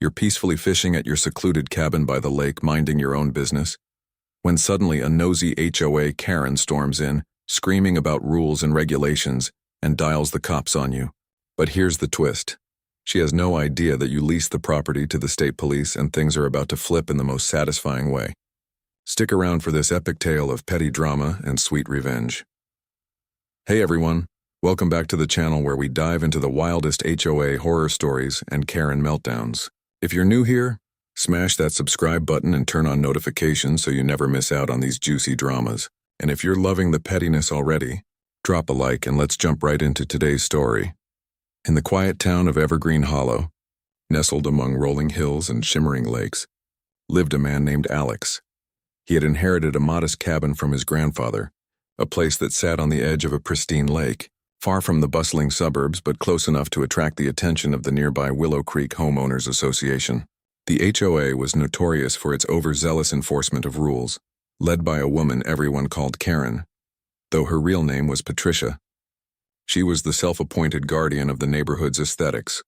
You're peacefully fishing at your secluded cabin by the lake, minding your own business, when suddenly a nosy HOA Karen storms in, screaming about rules and regulations, and dials the cops on you. But here's the twist. She has no idea that you leased the property to the state police and things are about to flip in the most satisfying way. Stick around for this epic tale of petty drama and sweet revenge. Hey everyone, welcome back to the channel where we dive into the wildest HOA horror stories and Karen meltdowns. If you're new here, smash that subscribe button and turn on notifications so you never miss out on these juicy dramas. And if you're loving the pettiness already, drop a like and let's jump right into today's story. In the quiet town of Evergreen Hollow, nestled among rolling hills and shimmering lakes, lived a man named Alex. He had inherited a modest cabin from his grandfather, a place that sat on the edge of a pristine lake, far from the bustling suburbs but close enough to attract the attention of the nearby Willow Creek Homeowners Association. The HOA was notorious for its overzealous enforcement of rules, led by a woman everyone called Karen, though her real name was Patricia. She was the self-appointed guardian of the neighborhood's aesthetics,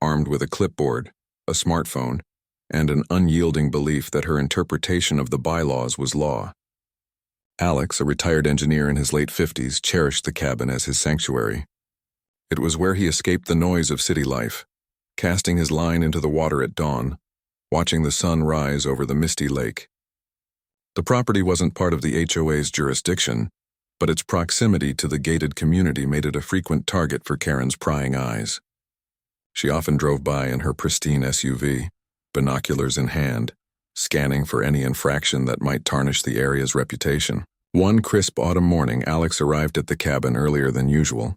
armed with a clipboard, a smartphone, and an unyielding belief that her interpretation of the bylaws was law. Alex, a retired engineer in his late 50s, cherished the cabin as his sanctuary. It was where he escaped the noise of city life, casting his line into the water at dawn, watching the sun rise over the misty lake. The property wasn't part of the HOA's jurisdiction, but its proximity to the gated community made it a frequent target for Karen's prying eyes. She often drove by in her pristine SUV, binoculars in hand, scanning for any infraction that might tarnish the area's reputation. One crisp autumn morning, Alex arrived at the cabin earlier than usual.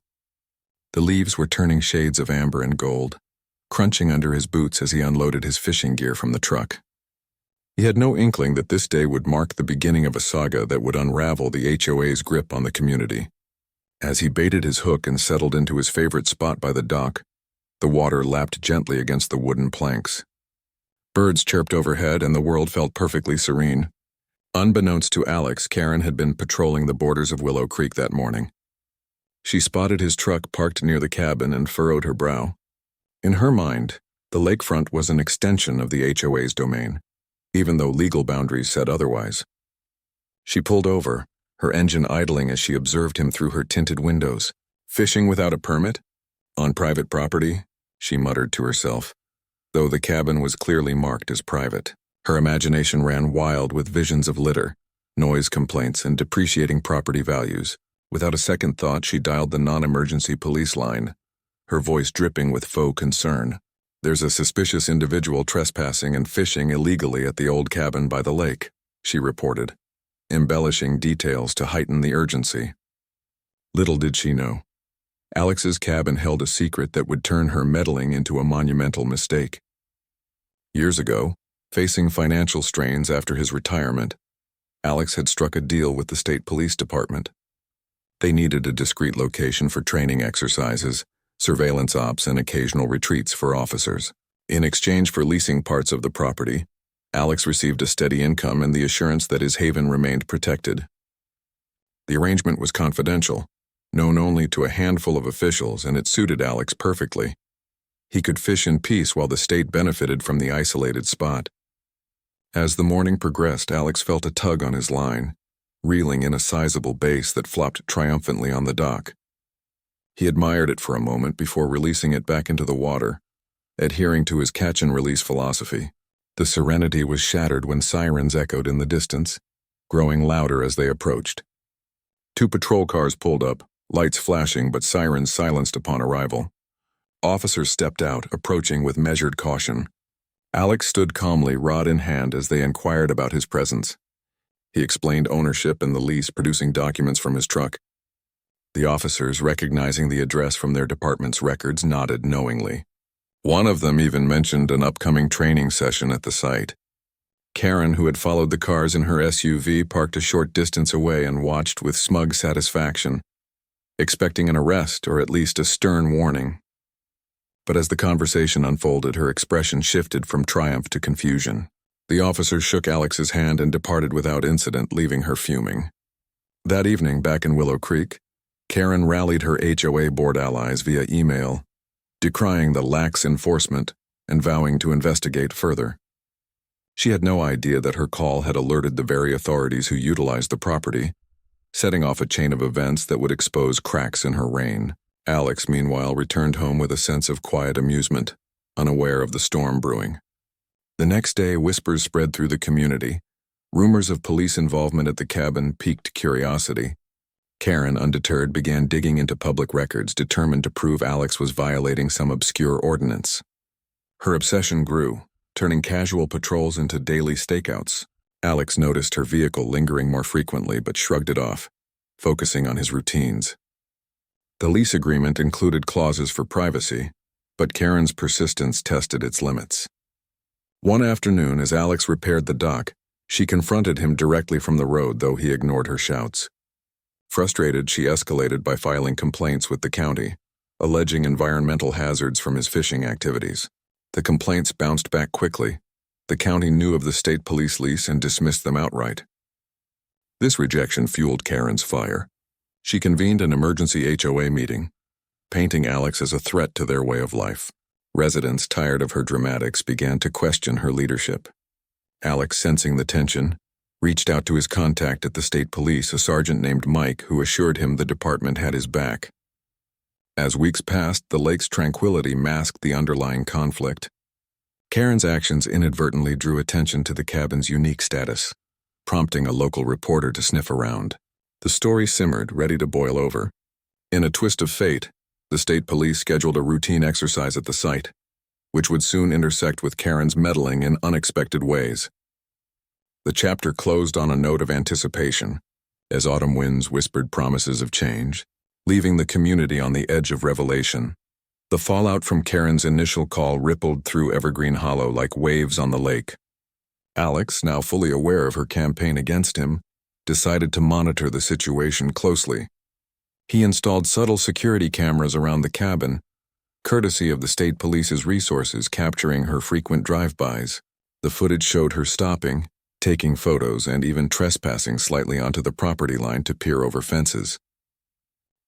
The leaves were turning shades of amber and gold, crunching under his boots as he unloaded his fishing gear from the truck. He had no inkling that this day would mark the beginning of a saga that would unravel the HOA's grip on the community. As he baited his hook and settled into his favorite spot by the dock, the water lapped gently against the wooden planks. Birds chirped overhead and the world felt perfectly serene. Unbeknownst to Alex, Karen had been patrolling the borders of Willow Creek that morning. She spotted his truck parked near the cabin and furrowed her brow. In her mind, the lakefront was an extension of the HOA's domain, even though legal boundaries said otherwise. She pulled over, her engine idling as she observed him through her tinted windows. Fishing without a permit? On private property? She muttered to herself, though the cabin was clearly marked as private. Her imagination ran wild with visions of litter, noise complaints, and depreciating property values. Without a second thought, she dialed the non-emergency police line, her voice dripping with faux concern. "There's a suspicious individual trespassing and fishing illegally at the old cabin by the lake," she reported, embellishing details to heighten the urgency. Little did she know, Alex's cabin held a secret that would turn her meddling into a monumental mistake. Years ago, facing financial strains after his retirement, Alex had struck a deal with the state police department. They needed a discreet location for training exercises, surveillance ops, and occasional retreats for officers. In exchange for leasing parts of the property, Alex received a steady income and the assurance that his haven remained protected. The arrangement was confidential, known only to a handful of officials, and it suited Alex perfectly. He could fish in peace while the state benefited from the isolated spot. As the morning progressed, Alex felt a tug on his line, reeling in a sizable bass that flopped triumphantly on the dock. He admired it for a moment before releasing it back into the water, adhering to his catch-and-release philosophy. The serenity was shattered when sirens echoed in the distance, growing louder as they approached. 2 patrol cars pulled up, lights flashing but sirens silenced upon arrival. Officers stepped out, approaching with measured caution. Alex stood calmly, rod in hand, as they inquired about his presence. He explained ownership and the lease, producing documents from his truck. The officers, recognizing the address from their department's records, nodded knowingly. One of them even mentioned an upcoming training session at the site. Karen, who had followed the cars in her SUV, parked a short distance away and watched with smug satisfaction, expecting an arrest or at least a stern warning. But as the conversation unfolded, her expression shifted from triumph to confusion. The officers shook Alex's hand and departed without incident, leaving her fuming. That evening, back in Willow Creek, Karen rallied her HOA board allies via email, decrying the lax enforcement and vowing to investigate further. She had no idea that her call had alerted the very authorities who utilized the property, setting off a chain of events that would expose cracks in her reign. Alex, meanwhile, returned home with a sense of quiet amusement, unaware of the storm brewing. The next day, whispers spread through the community. Rumors of police involvement at the cabin piqued curiosity. Karen, undeterred, began digging into public records, determined to prove Alex was violating some obscure ordinance. Her obsession grew, turning casual patrols into daily stakeouts. Alex noticed her vehicle lingering more frequently but shrugged it off, focusing on his routines. The lease agreement included clauses for privacy, but Karen's persistence tested its limits. One afternoon, as Alex repaired the dock, she confronted him directly from the road, though he ignored her shouts. Frustrated, she escalated by filing complaints with the county, alleging environmental hazards from his fishing activities. The complaints bounced back quickly. The county knew of the state police lease and dismissed them outright. This rejection fueled Karen's fire. She convened an emergency HOA meeting, painting Alex as a threat to their way of life. Residents, tired of her dramatics, began to question her leadership. Alex, sensing the tension, reached out to his contact at the state police, a sergeant named Mike, who assured him the department had his back. As weeks passed, the lake's tranquility masked the underlying conflict. Karen's actions inadvertently drew attention to the cabin's unique status, prompting a local reporter to sniff around. The story simmered, ready to boil over. In a twist of fate, the state police scheduled a routine exercise at the site, which would soon intersect with Karen's meddling in unexpected ways. The chapter closed on a note of anticipation, as autumn winds whispered promises of change, leaving the community on the edge of revelation. The fallout from Karen's initial call rippled through Evergreen Hollow like waves on the lake. Alex, now fully aware of her campaign against him, decided to monitor the situation closely. He installed subtle security cameras around the cabin, courtesy of the state police's resources, capturing her frequent drive-bys. The footage showed her stopping, taking photos, and even trespassing slightly onto the property line to peer over fences.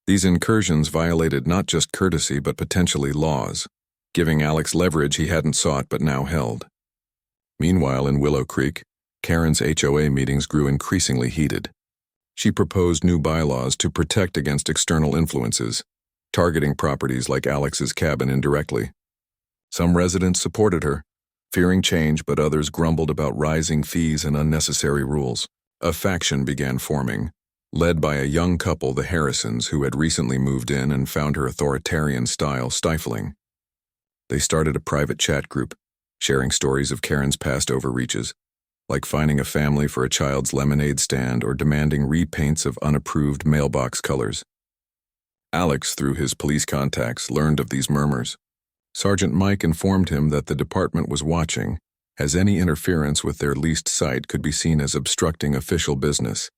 These incursions violated not just courtesy but potentially laws, giving Alex leverage he hadn't sought but now held. Meanwhile, in Willow Creek, Karen's HOA meetings grew increasingly heated. She proposed new bylaws to protect against external influences, targeting properties like Alex's cabin indirectly. Some residents supported her, fearing change, but others grumbled about rising fees and unnecessary rules. A faction began forming, led by a young couple, the Harrisons, who had recently moved in and found her authoritarian style stifling. They started a private chat group, sharing stories of Karen's past overreaches, like finding a family for a child's lemonade stand or demanding repaints of unapproved mailbox colors. Alex, through his police contacts, learned of these murmurs. Sergeant Mike informed him that the department was watching, as any interference with their leased site could be seen as obstructing official business.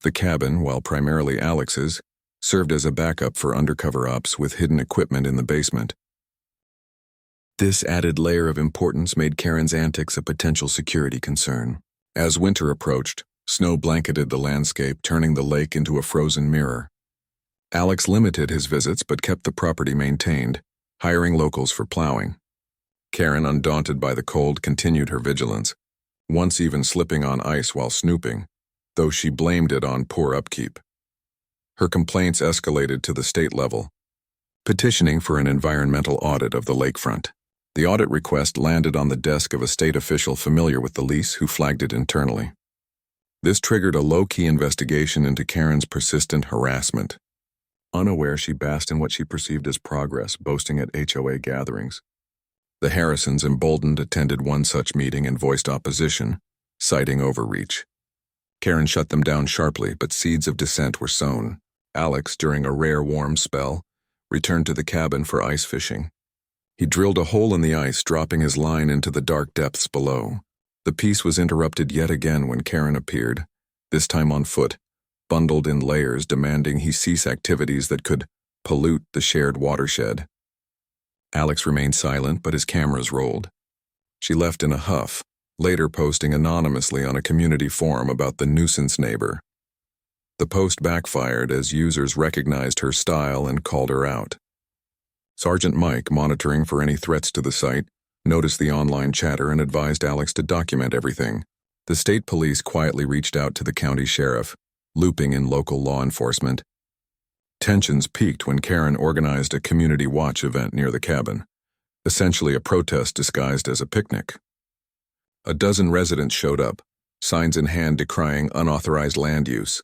The cabin, while primarily Alex's, served as a backup for undercover ops with hidden equipment in the basement. This added layer of importance made Karen's antics a potential security concern. As winter approached, snow blanketed the landscape, turning the lake into a frozen mirror. Alex limited his visits but kept the property maintained, hiring locals for plowing. Karen, undaunted by the cold, continued her vigilance, once even slipping on ice while snooping, though she blamed it on poor upkeep. Her complaints escalated to the state level, petitioning for an environmental audit of the lakefront. The audit request landed on the desk of a state official familiar with the lease who flagged it internally. This triggered a low-key investigation into Karen's persistent harassment. Unaware, she basked in what she perceived as progress, boasting at HOA gatherings. The Harrisons, emboldened, attended one such meeting and voiced opposition, citing overreach. Karen shut them down sharply, but seeds of dissent were sown. Alex, during a rare warm spell, returned to the cabin for ice fishing. He drilled a hole in the ice, dropping his line into the dark depths below. The peace was interrupted yet again when Karen appeared, this time on foot, bundled in layers, demanding he cease activities that could pollute the shared watershed. Alex remained silent, but his cameras rolled. She left in a huff, later posting anonymously on a community forum about the nuisance neighbor. The post backfired as users recognized her style and called her out. Sergeant Mike, monitoring for any threats to the site, noticed the online chatter and advised Alex to document everything. The state police quietly reached out to the county sheriff, looping in local law enforcement. Tensions peaked when Karen organized a community watch event near the cabin, essentially a protest disguised as a picnic. A dozen residents showed up, signs in hand decrying unauthorized land use.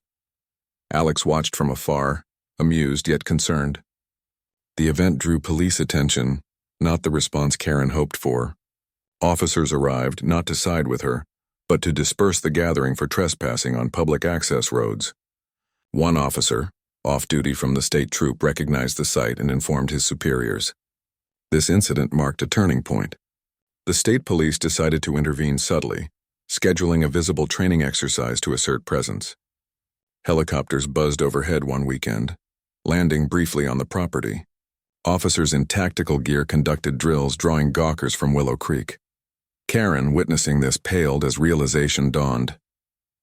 Alex watched from afar, amused yet concerned. The event drew police attention, not the response Karen hoped for. Officers arrived not to side with her, but to disperse the gathering for trespassing on public access roads. One officer, off duty from the state troop, recognized the site and informed his superiors. This incident marked a turning point. The state police decided to intervene subtly, scheduling a visible training exercise to assert presence. Helicopters buzzed overhead one weekend, landing briefly on the property. Officers in tactical gear conducted drills drawing gawkers from Willow Creek. Karen, witnessing this, paled as realization dawned.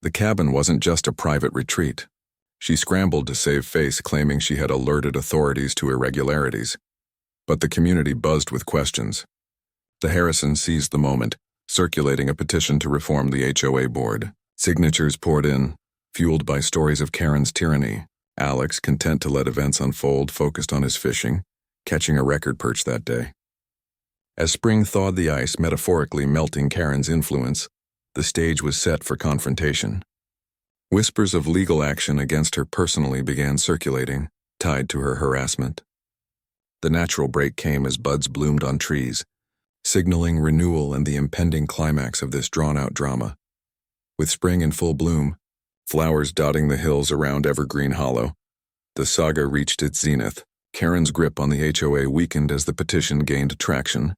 The cabin wasn't just a private retreat. She scrambled to save face, claiming she had alerted authorities to irregularities. But the community buzzed with questions. The Harrisons seized the moment, circulating a petition to reform the HOA board. Signatures poured in, fueled by stories of Karen's tyranny. Alex, content to let events unfold, focused on his fishing, catching a record perch that day. As spring thawed the ice, metaphorically melting Karen's influence, the stage was set for confrontation. Whispers of legal action against her personally began circulating, tied to her harassment. The natural break came as buds bloomed on trees, signaling renewal and the impending climax of this drawn-out drama. With spring in full bloom, flowers dotting the hills around Evergreen Hollow, the saga reached its zenith. Karen's grip on the HOA weakened as the petition gained traction,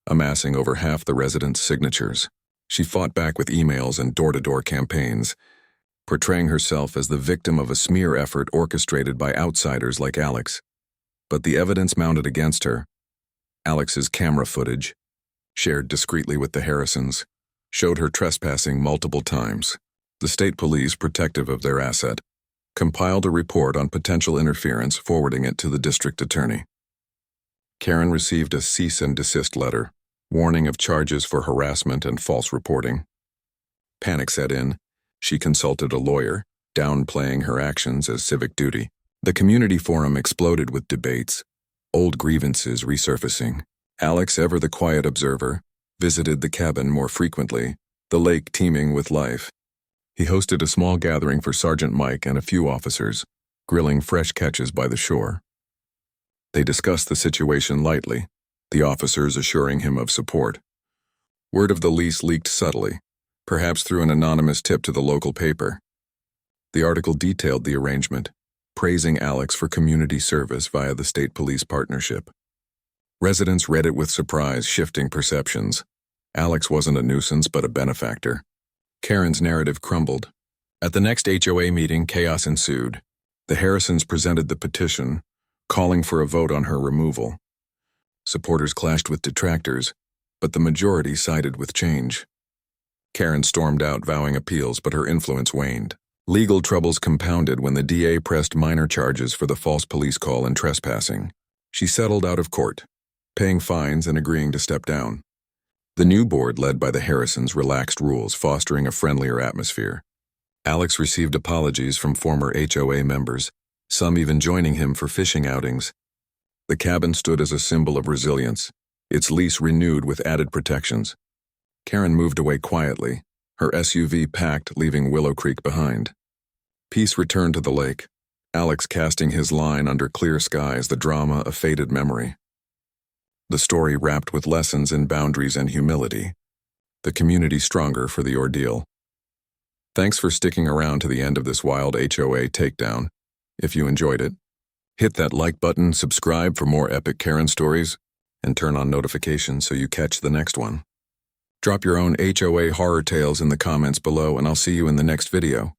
amassing over half the residents' signatures. She fought back with emails and door-to-door campaigns, portraying herself as the victim of a smear effort orchestrated by outsiders like Alex. But the evidence mounted against her. Alex's camera footage, shared discreetly with the Harrisons, showed her trespassing multiple times. The state police, protective of their asset, compiled a report on potential interference, forwarding it to the district attorney. Karen received a cease and desist letter, warning of charges for harassment and false reporting. Panic set in. She consulted a lawyer, downplaying her actions as civic duty. The community forum exploded with debates, old grievances resurfacing. Alex, ever the quiet observer, visited the cabin more frequently, the lake teeming with life. He hosted a small gathering for Sergeant Mike and a few officers, grilling fresh catches by the shore. They discussed the situation lightly, the officers assuring him of support. Word of the lease leaked subtly, perhaps through an anonymous tip to the local paper. The article detailed the arrangement, praising Alex for community service via the state police partnership. Residents read it with surprise, shifting perceptions. Alex wasn't a nuisance but a benefactor. Karen's narrative crumbled. At the next HOA meeting, chaos ensued. The Harrisons presented the petition, calling for a vote on her removal. Supporters clashed with detractors, but the majority sided with change. Karen stormed out, vowing appeals, but her influence waned. Legal troubles compounded when the DA pressed minor charges for the false police call and trespassing. She settled out of court, paying fines and agreeing to step down. The new board, led by the Harrisons, relaxed rules, fostering a friendlier atmosphere. Alex received apologies from former HOA members, some even joining him for fishing outings. The cabin stood as a symbol of resilience, its lease renewed with added protections. Karen moved away quietly, her SUV packed, leaving Willow Creek behind. Peace returned to the lake, Alex casting his line under clear skies, the drama a faded memory. The story wrapped with lessons in boundaries and humility, the community stronger for the ordeal. Thanks for sticking around to the end of this wild HOA takedown. If you enjoyed it, hit that like button, subscribe for more epic Karen stories, and turn on notifications so you catch the next one. Drop your own HOA horror tales in the comments below, and I'll see you in the next video.